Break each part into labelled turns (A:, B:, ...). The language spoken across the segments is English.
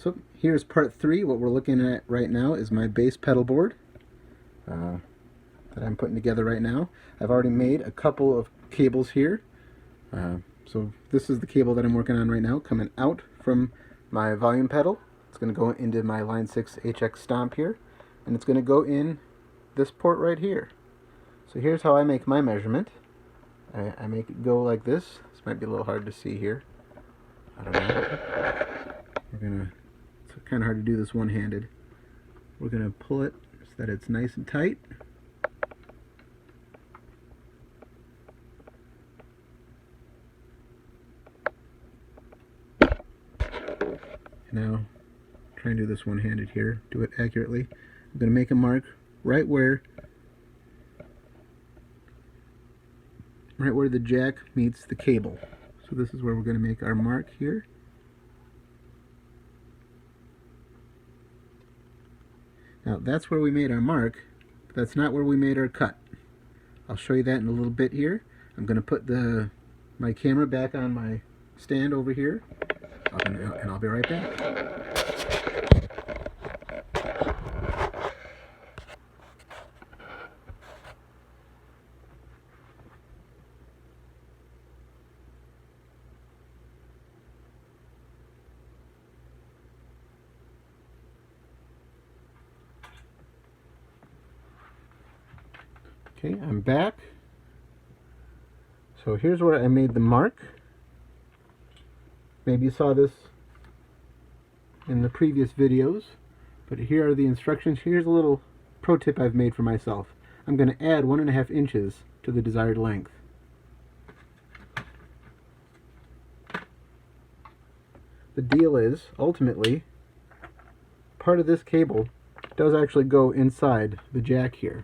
A: So here's part 3. What we're looking at right now is my bass pedal board that I'm putting together right now. I've already made a couple of cables here. So this is the cable that I'm working on right now, coming out from my volume pedal. It's going to go into my Line 6 HX Stomp here, and it's going to go in this port right here. So here's how I make my measurement. I make it go like this. This might be a little hard to see here. I don't know. It's kind of hard to do this one-handed. We're going to pull it so that it's nice and tight. Now, try and do this one-handed here. Do it accurately. I'm going to make a mark right where the jack meets the cable. So this is where we're going to make our mark here. Now that's where we made our mark, but that's not where we made our cut. I'll show you that in a little bit here. I'm going to put my camera back on my stand over here, and I'll be right back. Okay, I'm back. So here's where I made the mark. Maybe you saw this in the previous videos, but here are the instructions. Here's a little pro tip I've made for myself. I'm going to add 1.5 inches to the desired length. The deal is, ultimately, part of this cable does actually go inside the jack here.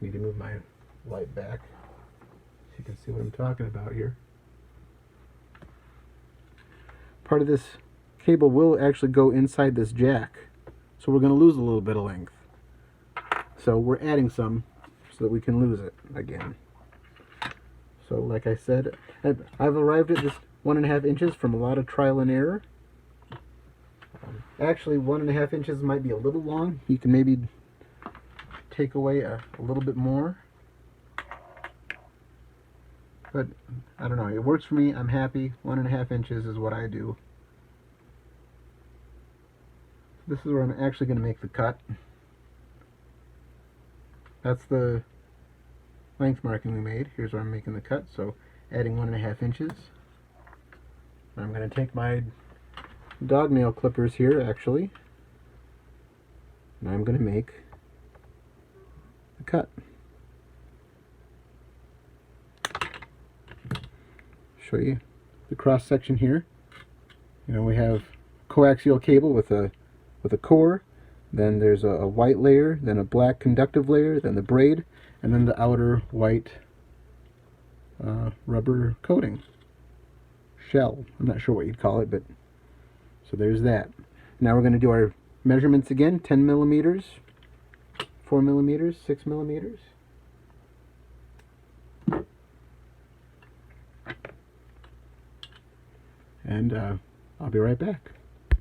A: Need to move my light back so you can see what I'm talking about here. Part of this cable will actually go inside this jack, so we're going to lose a little bit of length. So we're adding some so that we can lose it again. So like I said, I've arrived at this 1.5 inches from a lot of trial and error. Actually, 1.5 inches might be a little long. You can maybe take away a little bit more, but I don't know, it works for me. I'm happy. 1.5 inches is what I do. This is where I'm actually going to make the cut. That's the length marking we made. Here's where I'm making the cut, so adding 1.5 inches. I'm going to take my dog nail clippers here actually, and I'm going to make cut. Show you the cross section here. You know, we have coaxial cable with a core, then there's a white layer, then a black conductive layer, then the braid, and then the outer white rubber coating shell. I'm not sure what you'd call it, but so there's that. Now we're going to do our measurements again. 10 millimeters, 4 millimeters, 6 millimeters. And I'll be right back.